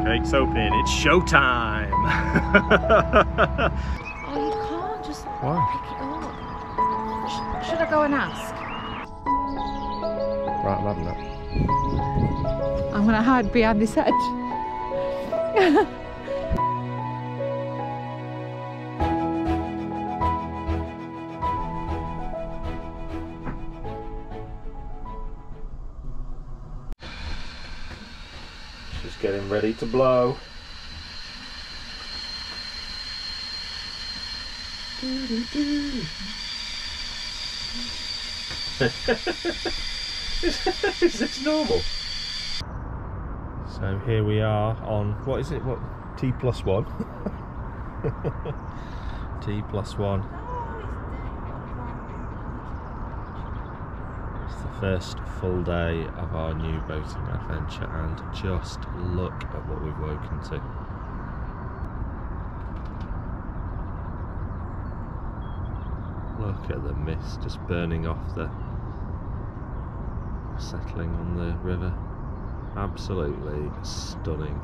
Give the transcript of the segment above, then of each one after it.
Gates open, it's showtime! Oh, you can't just Why? pick it up. Should I go and ask? Right, I'm having that. I'm going to hide behind this hedge. She's getting ready to blow. Is this normal? So here we are on, what is it, what, T+1? T+1. It's the first full day of our new boating adventure, and just look at what we've woken to. Look at the mist just burning off the, settling on the river. Absolutely stunning.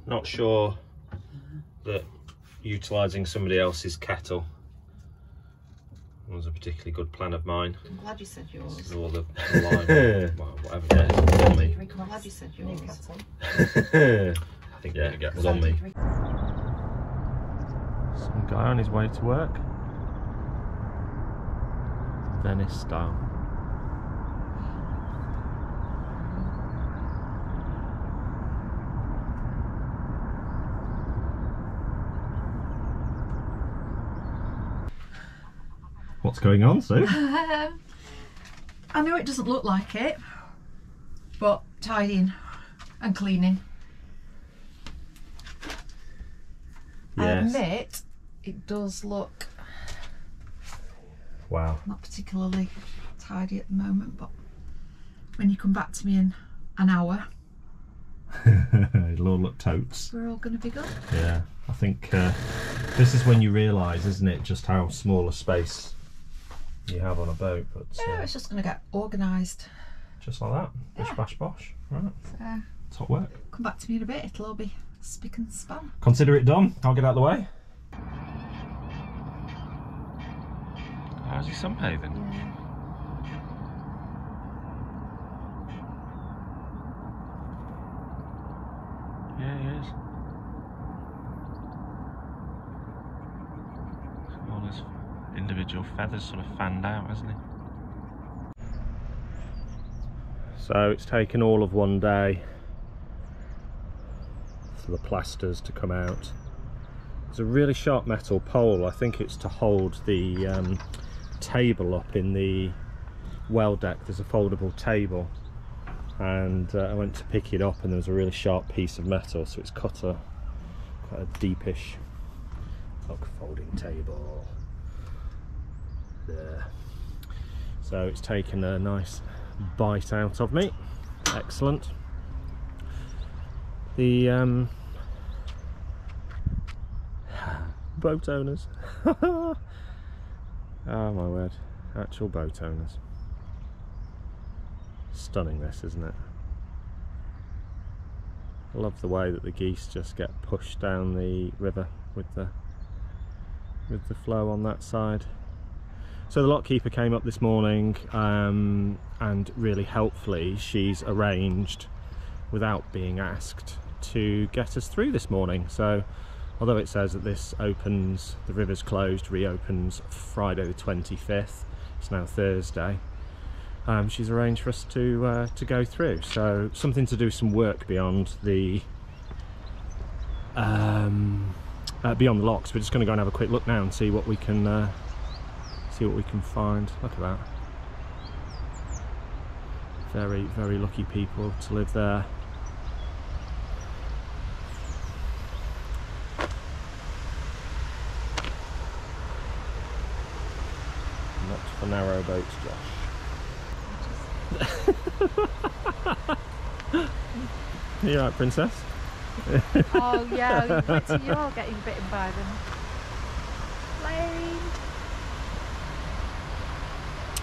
Not sure that utilising somebody else's kettle was a particularly good plan of mine. I'm glad you said yours. This is all the lime, well, whatever it is, it's on me. I'm glad you said yours. I think yeah, it was on me. Some guy on his way to work. Venice style. What's going on, Sue? I know it doesn't look like it, but tidying and cleaning. I Yes. admit it does look Wow. not particularly tidy at the moment, but when you come back to me in an hour, It'll all look totes. we're all going to be good. Yeah, I think this is when you realise, isn't it, just how small a space you have on a boat. But Yeah, it's just going to get organised. just like that, bish Yeah. bash bosh. Right, So top work. come back to me in a bit, it'll all be spick and span. Consider it done. I'll get out of the way. How's your sunbathing? Yeah, he is. All his individual feathers sort of fanned out, hasn't he? So it's taken all of one day for the plasters to come out. There's a really sharp metal pole. I think it's to hold the table up in the well deck. There's a foldable table, and I went to pick it up and there was a really sharp piece of metal, so it's cut quite a deepish folding table there. So it's taken a nice bite out of me. Excellent. The boat owners. Oh my word, actual boat owners. Stunning this, isn't it? I love the way that the geese just get pushed down the river with the flow on that side. So the lock keeper came up this morning, and really helpfully she's arranged, without being asked, to get us through this morning. So although it says that this opens, the river's closed, reopens Friday the 25th, it's now Thursday, she's arranged for us to go through. So something to do some work beyond the locks. We're just going to go and have a quick look now and see what we can find. Look at that. Very, very lucky people to live there. Not for narrowboats, Josh. You right, princess? Oh yeah, wait till you're getting bitten by them. Lane.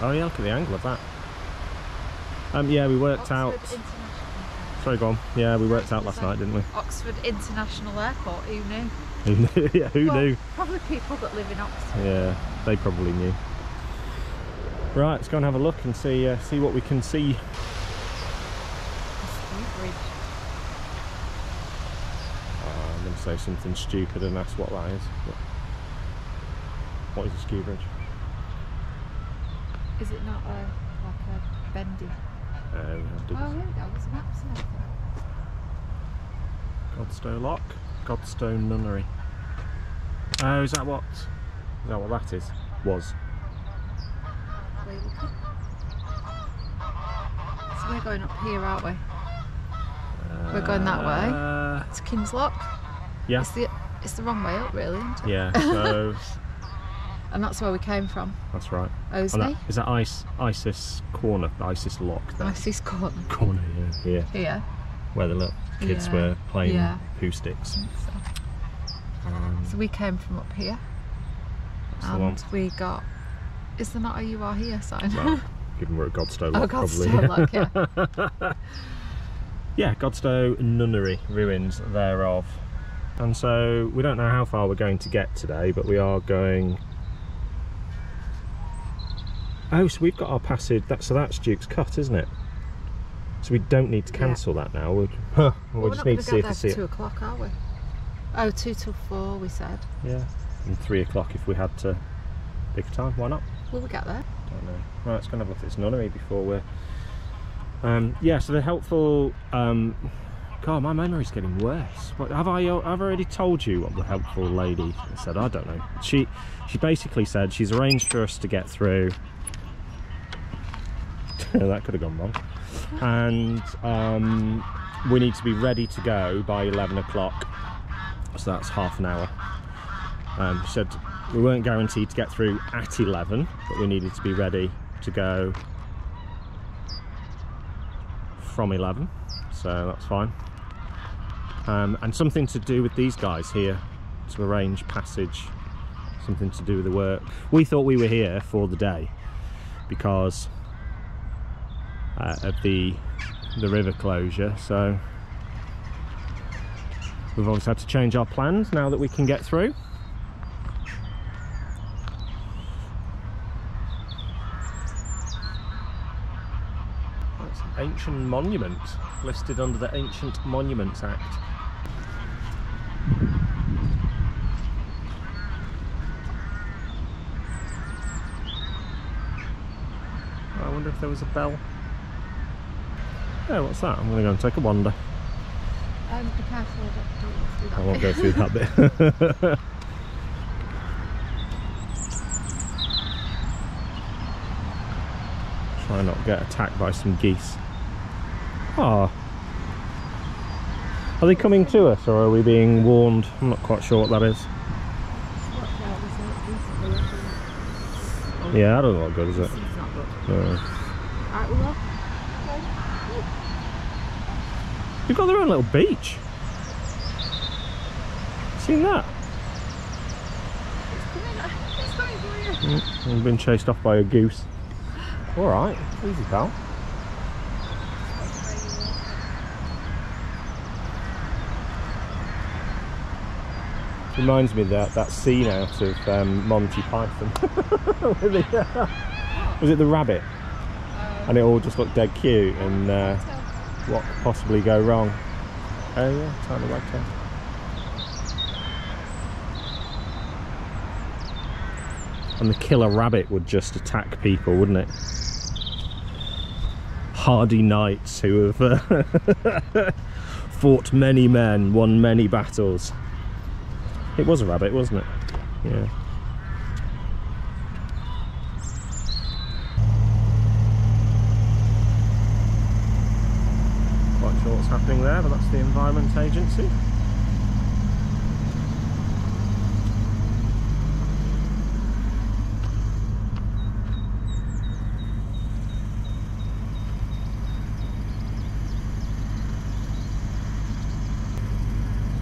Oh yeah, look at the angle of that. Yeah, we worked out. Sorry, go on. Yeah, we worked out last night, didn't we? Oxford International Airport. Who knew? Who knew? Yeah, who knew? Probably people that live in Oxford. Yeah, they probably knew. Right, let's go and have a look and see what we can see. I'm going to say something stupid and that's what that is. What is a ski bridge? Is it not like a bendy? Oh, here we go. There's maps and everything. Godstow Lock, Godstow Nunnery. Oh, is that what that is? Was. Where are you looking? So we're going up here, aren't we? We're going that way. It's King's Lock. Yeah. It's the wrong way up, really, isn't it? Yeah. So. And that's where we came from. That's right. Osley. Is that ISIS corner? ISIS Lock. There. ISIS corner. Corner. Yeah. Here. Where the little kids were playing poo sticks. So we came from up here. And we got. Is there not a "You Are Here" sign? Well, given we're at Godstow Lock, Godstow Lock, yeah. Yeah, Godstow Nunnery, ruins thereof. And so we don't know how far we're going to get today, but we are going. Oh, so we've got our passage. So that's Duke's Cut, isn't it? So we don't need to cancel that now. We just need to see if we see it. 2 o'clock, are we? Oh, 2 till 4, we said. Yeah, and 3 o'clock if we had to pick a time. Why not? Will we get there? Don't know. Right, let's go and have a look at this nunnery before we're. Yeah, so the helpful. God, my memory's getting worse. What, have I already told you what the helpful lady said? I don't know. She basically said she's arranged for us to get through. That could have gone wrong. And we need to be ready to go by 11 o'clock. So that's half an hour. She said we weren't guaranteed to get through at 11, but we needed to be ready to go from 11. So that's fine. And something to do with these guys here to arrange passage, something to do with the work. We thought we were here for the day because of the river closure, so we've obviously had to change our plans now that we can get through. Oh, it's an ancient monument listed under the Ancient Monuments Act. I wonder if there was a bell. Oh, what's that? I'm going to go and take a wander. Be careful, don't do that. I won't go through that bit. Try not to get attacked by some geese. Ah. Are they coming to us or are we being warned? I'm not quite sure what that is. Yeah, that doesn't look good, is it? It's not good. No. Alright, we'll look. They've got their own little beach. Seen that? It's coming for you. I've been chased off by a goose. Alright, easy pal. Reminds me of that scene out of Monty Python. Was it the rabbit? And it all just looked dead cute and what could possibly go wrong? Oh yeah, tiny wagtail. And the killer rabbit would just attack people, wouldn't it? Hardy knights who have fought many men, won many battles. It was a rabbit, wasn't it? Yeah. Quite sure what's happening there, but that's the Environment Agency.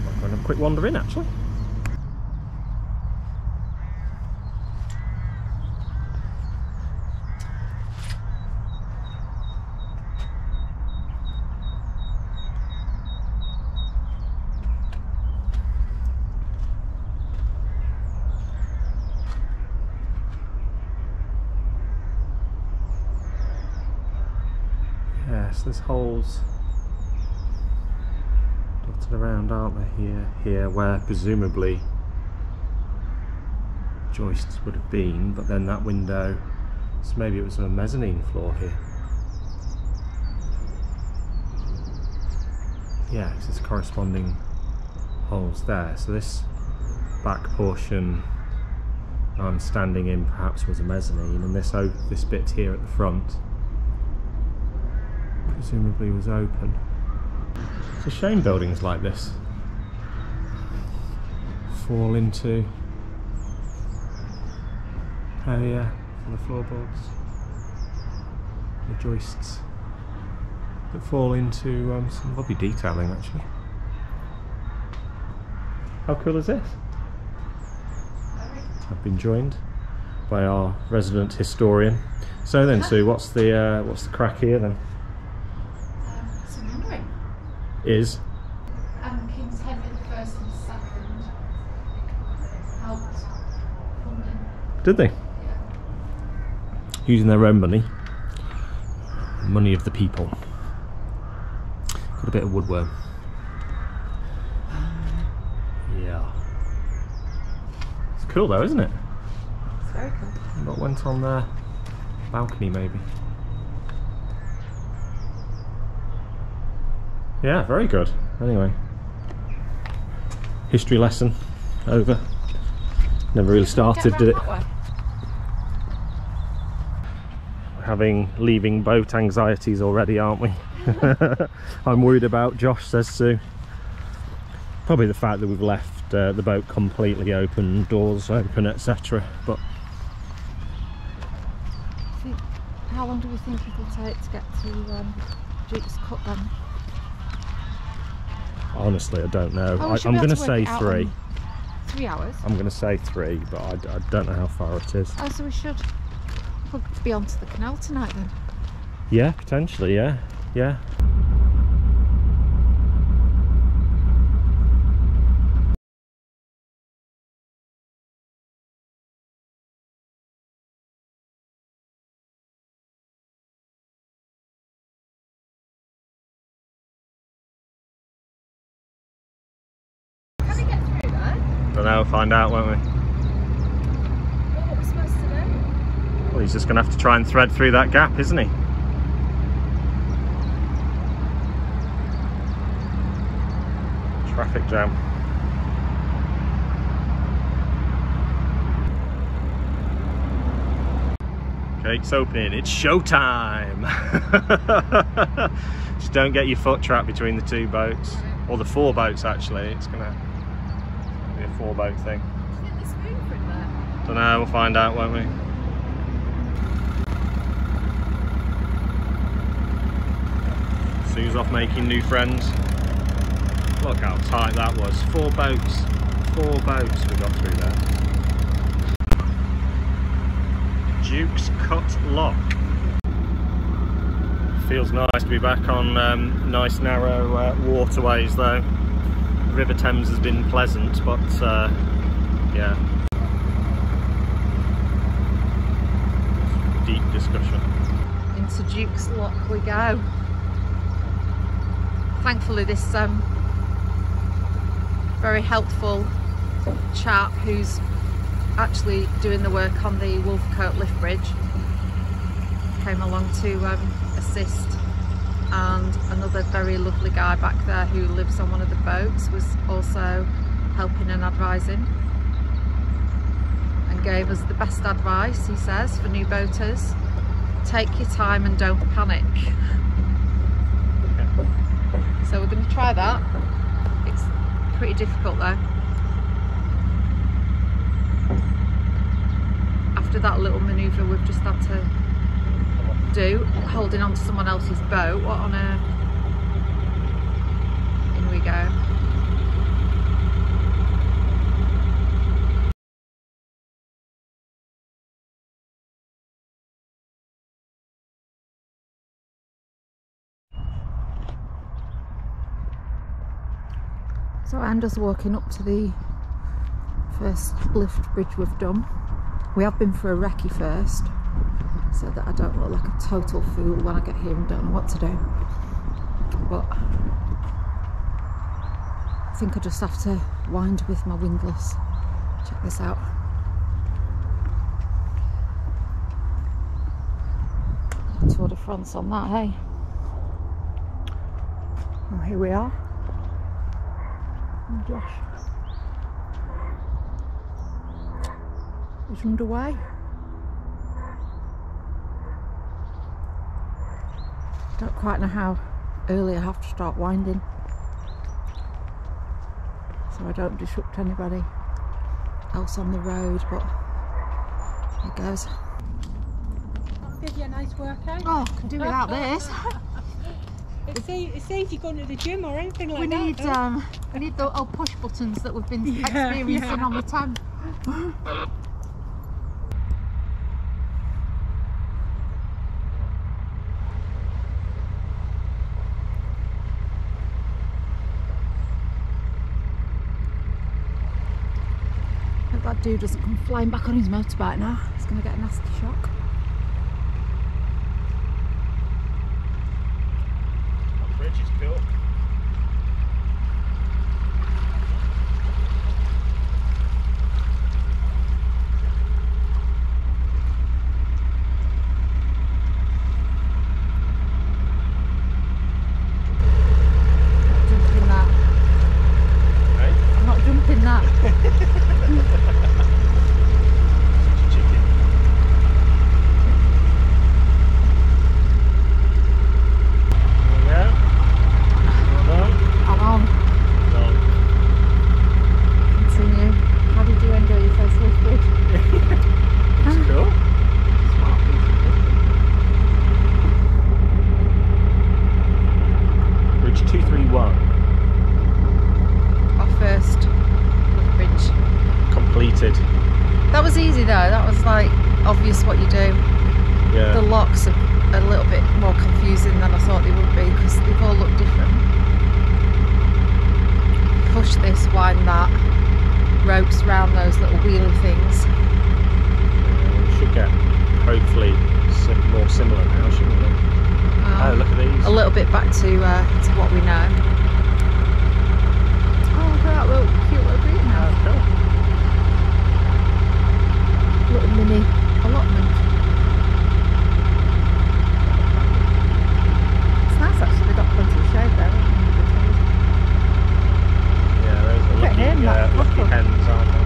Might go and have a quick wander in actually. Yes, there's holes dotted around, aren't there? Here, where presumably joists would have been, but then that window, so maybe it was a mezzanine floor here. Yeah, because there's corresponding holes there. So this back portion I'm standing in perhaps was a mezzanine, and this bit here at the front presumably was open. It's a shame buildings like this fall into for the floorboards, the joists that fall into some lovely detailing actually. How cool is this? I've been joined by our resident historian. So then, Sue, what's the crack here then? Some memory. Is? Kings Henry I and II helped fund them. Did they? Yeah. Using their own money. Money of the people. Got a bit of woodworm. Yeah. It's cool though, isn't it? It's very cool. What went on their balcony maybe? Yeah, very good. Anyway. History lesson over. Never really started, did it? Having leaving boat anxieties already, aren't we? I'm worried about Josh, says Sue. Probably the fact that we've left the boat completely open, doors open, etc. But how long do we think it will take to get to Duke's Cut then? honestly, I don't know. Oh, I'm going to say 3. 3 hours? I'm going to say 3, but I don't know how far it is. Oh, so we should be onto the canal tonight then? Yeah, potentially, yeah. Yeah. Can we get through there? Don't know, find out, won't we? What are we supposed to do? Well, he's just going to have to try and thread through that gap, isn't he? Traffic jam. Gates opening, it's showtime! Just don't get your foot trapped between the 2 boats. Or the 4 boats actually, it's gonna be a 4-boat thing. Do you think there's room for it there? Don't know, we'll find out, won't we? Sue's off making new friends. Look how tight that was. 4 boats. 4 boats we got through there. Duke's Cut Lock. Feels nice to be back on nice narrow waterways though. River Thames has been pleasant, but yeah. Deep discussion. Into Duke's Lock we go. Thankfully this very helpful chap who's actually doing the work on the Wolfcote lift bridge came along to assist, and another very lovely guy back there who lives on one of the boats was also helping and advising, and gave us the best advice, he says, for new boaters: take your time and don't panic. So we're going to try that. It's pretty difficult though. After that little manoeuvre we've just had to do, holding on to someone else's boat, what on earth? In we go. So I'm just walking up to the first lift bridge we've done. We have been for a recce first, so that I don't look like a total fool when I get here and don't know what to do. But I think I just have to wind with my windlass. Check this out. Tour de France on that, hey? Well, here we are. Oh gosh. It's underway. Don't quite know how early I have to start winding, so I don't disrupt anybody else on the road, but here goes. That'll give you a nice workout. Oh, I can do without this. It saves you going to the gym or anything like We that. need the old push buttons that we've been experiencing on the Thames. Hope that dude doesn't come flying back on his motorbike now. He's going to get a nasty shock. That bridge is cool. Jumping that. Hey? I'm not jumping that. Chicken. Yeah. Well I'm on. done. Continue. How did you enjoy your first lift bridge? It's cool. Bridge 231 Our first lift bridge. completed. That was easy though. That was like obvious what you do. Yeah. The locks are a little bit more confusing than I thought they would be because they've all looked different. Push this, wind that, ropes round those little wheelie things. We should get hopefully more similar now, shouldn't we? Oh, look at these. A little bit back to what we know. Oh, look at that little cute little greenhouse. Cool. Little mini allotment. It's nice actually, they've got plenty of shade there, haven't Yeah, those are Look at him, that lucky couple. hens, aren't they?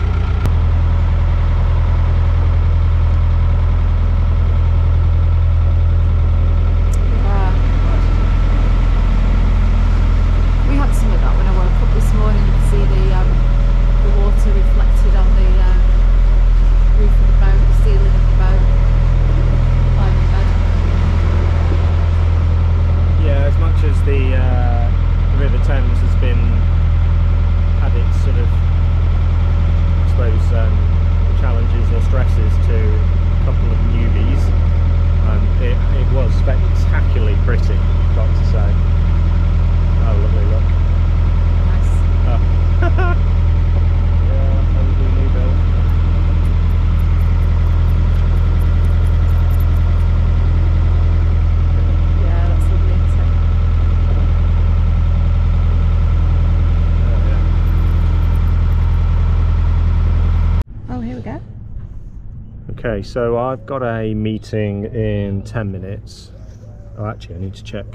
We had some of that when I woke up this morning. You could see the water reflected on the roof of the boat, the ceiling of the boat, lying in bed. Yeah, as much as the River Thames has had its sort of, I suppose, challenges or stresses to a couple of newbies, it was spectacularly pretty, I've got to say. Oh, lovely, look. Nice. Oh. Yeah, lovely new build. Yeah, that's lovely, isn't it? Oh, yeah. Oh, here we go. Okay, so I've got a meeting in 10 minutes. Oh, actually, I need to check.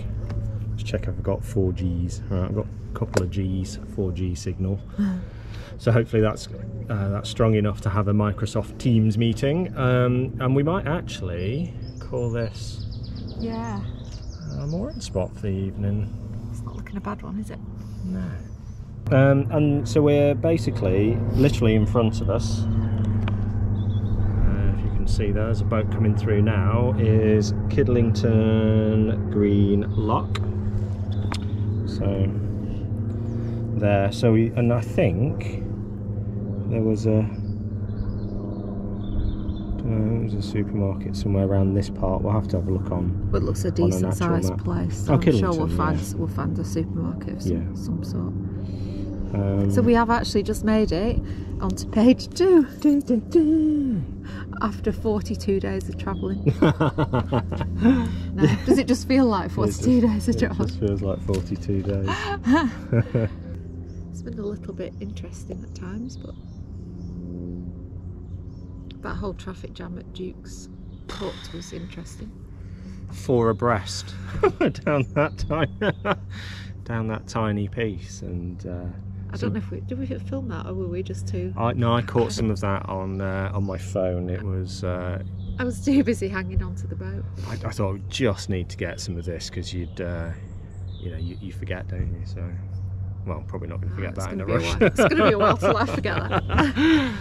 Let's check if I've got 4Gs. Right, I've got a couple of Gs, 4G signal. So hopefully that's strong enough to have a Microsoft Teams meeting. And we might actually call this Yeah. a mooring spot for the evening. It's not looking a bad one, is it? No. And so we're basically literally in front of us. If you can see, there's a boat coming through now. Is Kidlington Green Lock. So there. So and I think there was a supermarket somewhere around this part. We'll have to have a look on. But it looks a On an decent actual sized map. place. Oh, I'm sure Kidlington, we'll find a supermarket of some sort. So we have actually just made it onto page 2 after 42 days of travelling. No, does it just feel like 42 days of travelling? It just feels like 42 days. It's been a little bit interesting at times, but that whole traffic jam at Duke's Hut was interesting. 4 abreast down that tiny piece, and I don't know if did we film that, or were we just too? No, I caught some of that on my phone. It was. I was too busy hanging on to the boat. I thought we just need to get some of this because you'd, you forget, don't you? So, well, probably not going to forget that in a rush. It's going to be a while till I forget that.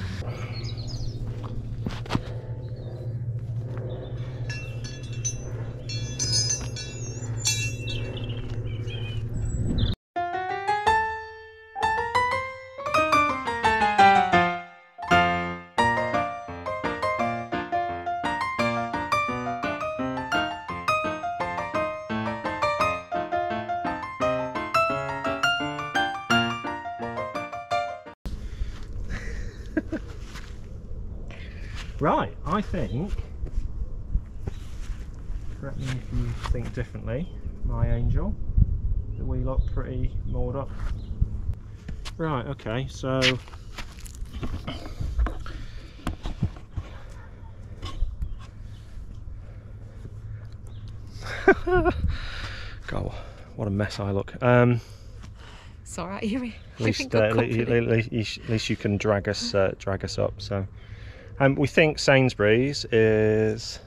Right, I think, correct me if you think differently, my angel, that we look pretty moored up. Right, okay, so God, what a mess I look. It's alright, at least you can drag us up. So we think Sainsbury's is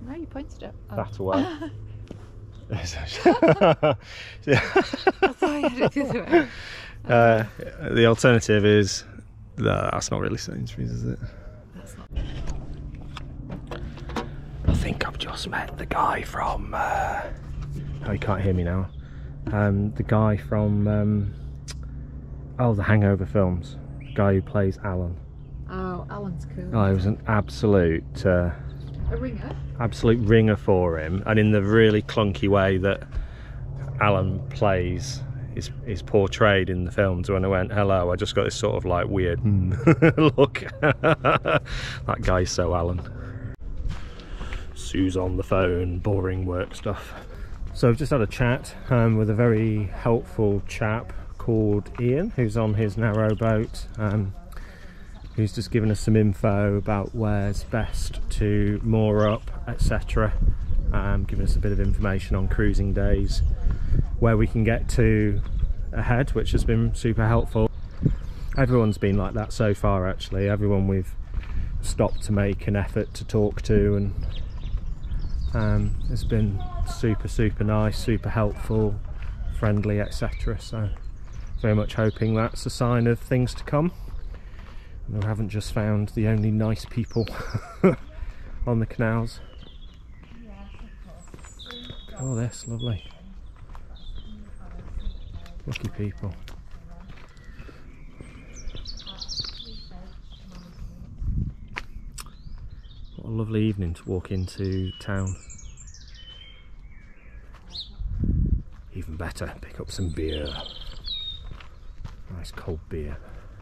no, you pointed it that away. The alternative is that's not really Sainsbury's, is it? That's not. I think I've just met the guy from oh, you can't hear me now. The guy from the Hangover films, the guy who plays Alan. Oh, Alan's cool. Oh, he was an absolute a ringer? Absolute ringer for him, and in the really clunky way that Alan plays is portrayed in the films. When I went, hello, I just got this sort of like weird look. That guy's so Alan. Sue's on the phone, boring work stuff. So I've just had a chat with a very helpful chap called Ian, who's on his narrowboat, who's just given us some info about where's best to moor up, etc. Giving us a bit of information on cruising days, where we can get to ahead, which has been super helpful. Everyone's been like that so far, actually. Everyone we've stopped to make an effort to talk to, and it's been super nice, super helpful, friendly, etc. So very much hoping that's a sign of things to come. We haven't just found the only nice people on the canals. Oh, this lovely. Lucky people. What a lovely evening to walk into town. Even better, pick up some beer. Nice cold beer.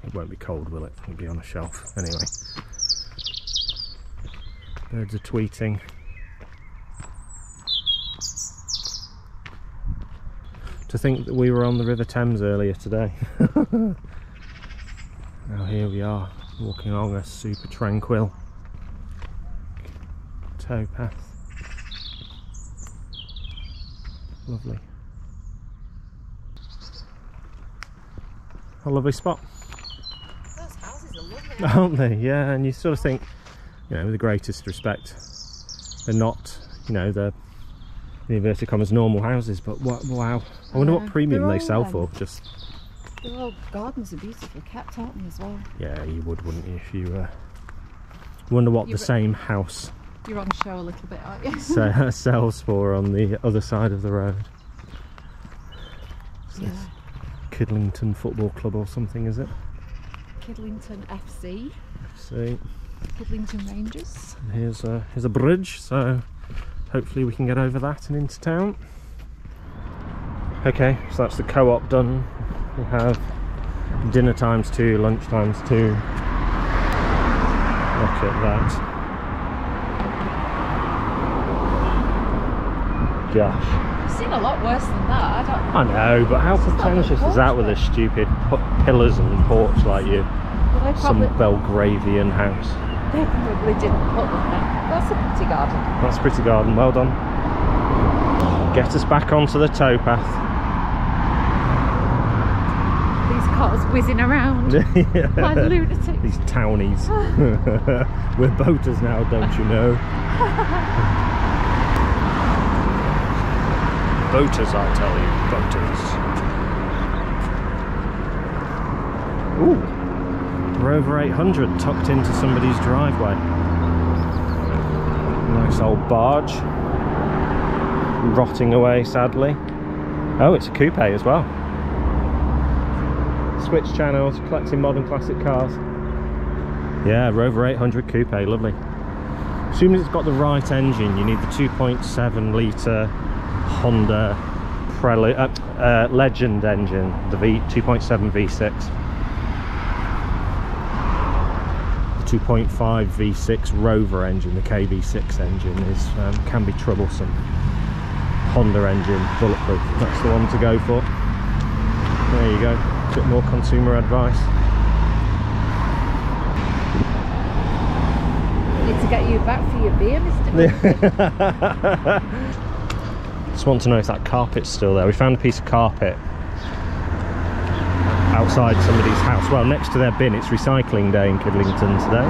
It won't be cold, will it? It'll be on a shelf. Anyway. Birds are tweeting. To think that we were on the River Thames earlier today. Now here we are, walking along a super tranquil towpath. Lovely. A lovely spot. Those houses are lovely, aren't they? Yeah, and you sort of think, with the greatest respect, they're not, the inverted commas normal houses, but wow, I wonder what premium they sell for. Just their old gardens are beautifully kept, aren't they, as well? Yeah, you would, wouldn't you, if you wonder what the same house you're on show a little bit, aren't you? sells for on the other side of the road. Yeah. Kidlington Football Club or something, is it? Kidlington FC. FC. Kidlington Rangers. And here's a bridge, so hopefully we can get over that and into town. Okay, so that's the co-op done. We have Dinner times 2, lunch times 2. Look at that. Gosh. I've seen a lot worse than that. I know, but how pretentious is that with a stupid pillars and porch like you? Well, Some Belgravian house. They probably didn't put them there. That's a pretty garden. That's a pretty garden, well done. Get us back onto the towpath. These cars whizzing around like lunatics. These townies. We're boaters now, don't you know? Boaters, I'll tell you, boaters. Ooh, Rover 800 tucked into somebody's driveway. Nice old barge, rotting away sadly. Oh, it's a coupe as well. Switch channels, collecting modern classic cars. Yeah, Rover 800 coupe, lovely. Assuming it's got the right engine, you need the 2.7 litre Honda Legend engine, the 2.7 V6. The 2.5 V6 Rover engine, the KV6 engine, is can be troublesome. Honda engine, bulletproof, that's the one to go for. There you go, a bit more consumer advice. Need to get you back for your beer, Mr. Murphy. Just want to know if that carpet's still there. We found a piece of carpet outside somebody's house. Well, next to their bin. It's recycling day in Kidlington today.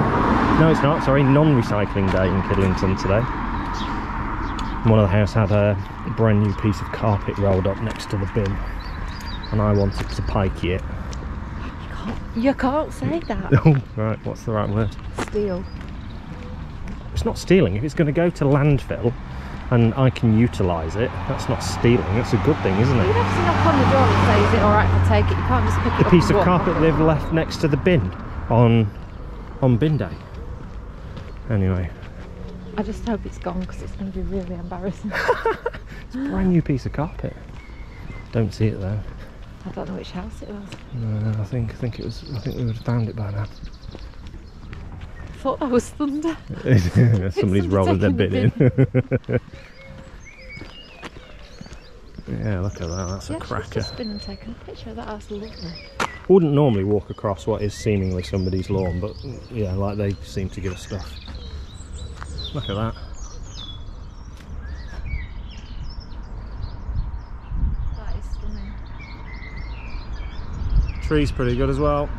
No, it's not, sorry, non-recycling day in Kidlington today. One of the house had a brand new piece of carpet rolled up next to the bin, and I wanted to pikey it. You can't say that. Oh, right, what's the right word? Steal. It's not stealing. If it's going to go to landfill and I can utilise it, that's not stealing. That's a good thing, isn't it? You'd have to knock on the door and say, is it alright if I take it? You can't just pick it up. The piece of and walk. carpet they've left next to the bin on bin day. Anyway. I just hope it's gone because it's going to be really embarrassing. It's a brand new piece of carpet. Don't see it though. I don't know which house it was. No, I think it was. I think we would have found it by now. I thought that was thunder. Somebody's rolling their bin in. Yeah, look at that. That's a cracker. She's just been and taken a picture of that house. Lovely. Wouldn't normally walk across what is seemingly somebody's lawn, but yeah, like they seem to give us stuff. Look at that. That is stunning. Tree's pretty good as well.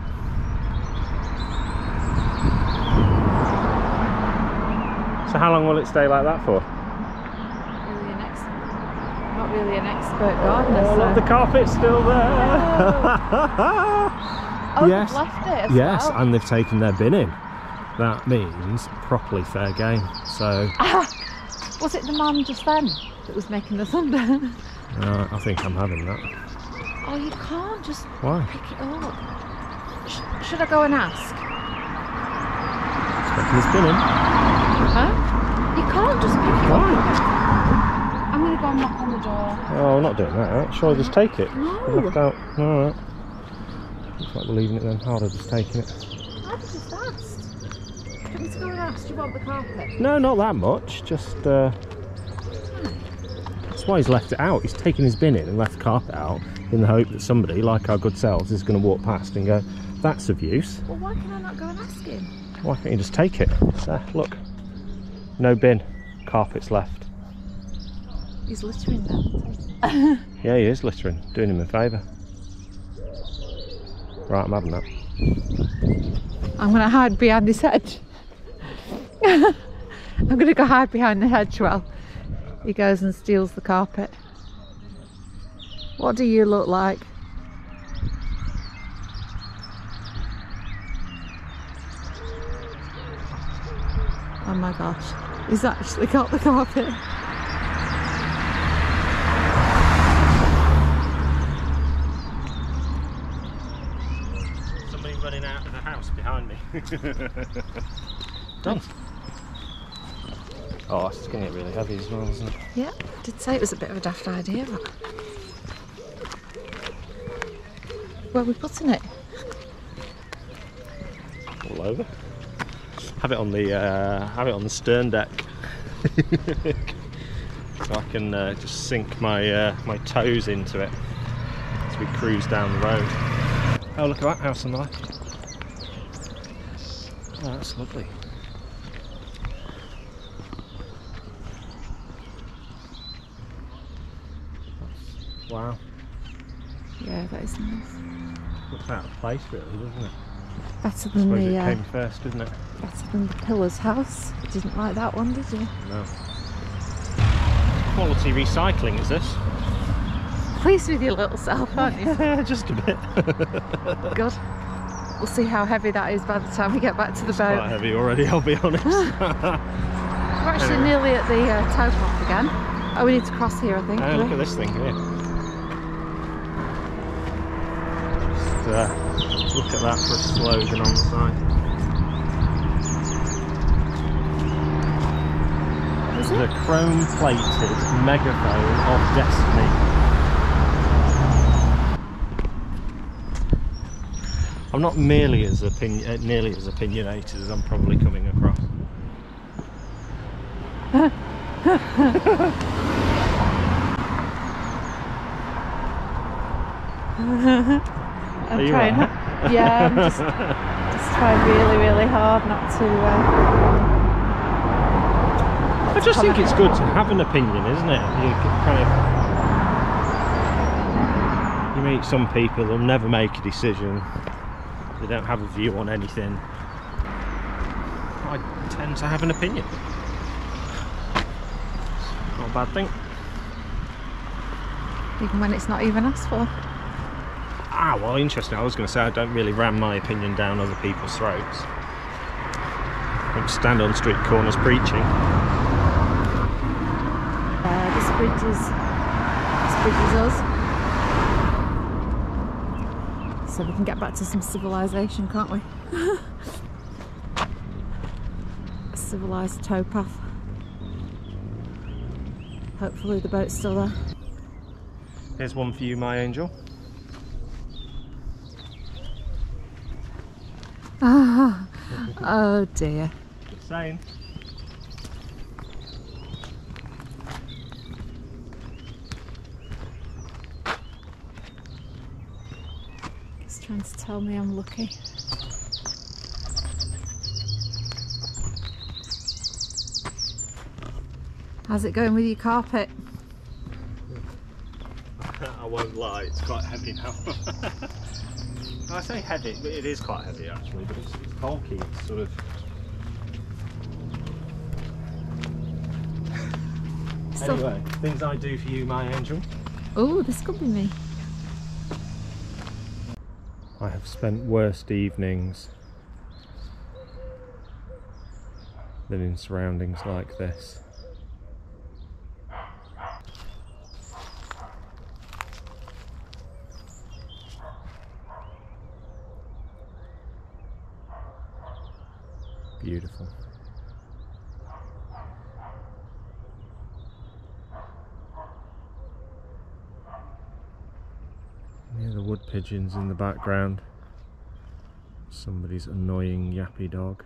So how long will it stay like that for? Not really an expert gardener. Oh, so. look, the carpet's still there. Oh, yes, they've left it as yes, well. and they've taken their bin in. That means properly fair game. So, was it the man just then that was making the thunder? I think I'm having that. Oh, you can't just Why? pick it up. Should I go and ask? It's taking his bin in. Huh? You can't just pick it Why? up. I'm going to go and knock on the door. Oh, I'm not doing that. Shall I just take it? No. Left out. Alright. Looks like we're leaving it then. Harder just taking it. I just asked. Do you want me to go and ask? Do you want the carpet? No, not that much. Just, that's why he's left it out. He's taken his bin in and left the carpet out in the hope that somebody, like our good selves, is going to walk past and go, that's of use. Well, why can I not go and ask him? Why can't you just take it? There, look. No bin. Carpet's left. He's littering now. Yeah, he is littering. Doing him a favour. Right, I'm having that. I'm going to hide behind this hedge. I'm going to go hide behind the hedge while he goes and steals the carpet. What do you look like? Oh my gosh, he's actually got the carpet. Somebody running out of the house behind me. Done. Oh, it's going to get really heavy as well, isn't it? Yeah, I did say it was a bit of a daft idea, but... Where are we putting it? all over. Have it on the stern deck, so I can just sink my my toes into it as we cruise down the road. Oh, look at that house on the left. Oh, that's lovely. Wow. Yeah, that is nice. Looks out of place really, doesn't it? Better I than suppose the it came first, didn't it? better than the Pillar's house. You didn't like that one, did you? No. Quality recycling is this? Pleased with your little self, aren't you? Just a bit. Good. We'll see how heavy that is by the time we get back to the boat. Quite heavy already, I'll be honest. We're actually nearly at the tow path again. Oh, we need to cross here, I think. Oh, look at this thing here. Just look at that for a slogan on the side. Is The it? chrome-plated megaphone of destiny. I'm not nearly as opinionated as I'm probably coming across. I'm trying. Yeah, I'm just trying really hard not to. I just think it's good to have an opinion, isn't it? You meet some people, they'll never make a decision. They don't have a view on anything. I tend to have an opinion. Not a bad thing. Even when it's not even asked for. Ah, well, interesting. I was going to say I don't really ram my opinion down other people's throats. I don't stand on street corners preaching. This bridge is us. So we can get back to some civilization, can't we? A civilized towpath. Hopefully the boat's still there. Here's one for you, my angel. Ah, oh dear. Just saying. It's trying to tell me I'm lucky. How's it going with your carpet? I won't lie, it's quite heavy now. I say heavy, but it is quite heavy actually, but it's bulky, it's sort of... Anyway, things I do for you, my angel. Oh, this could be me. I have spent worse evenings than in surroundings like this. Beautiful. Yeah, the wood pigeons in the background. Somebody's annoying yappy dog.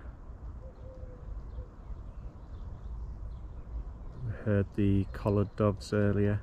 I heard the collared doves earlier.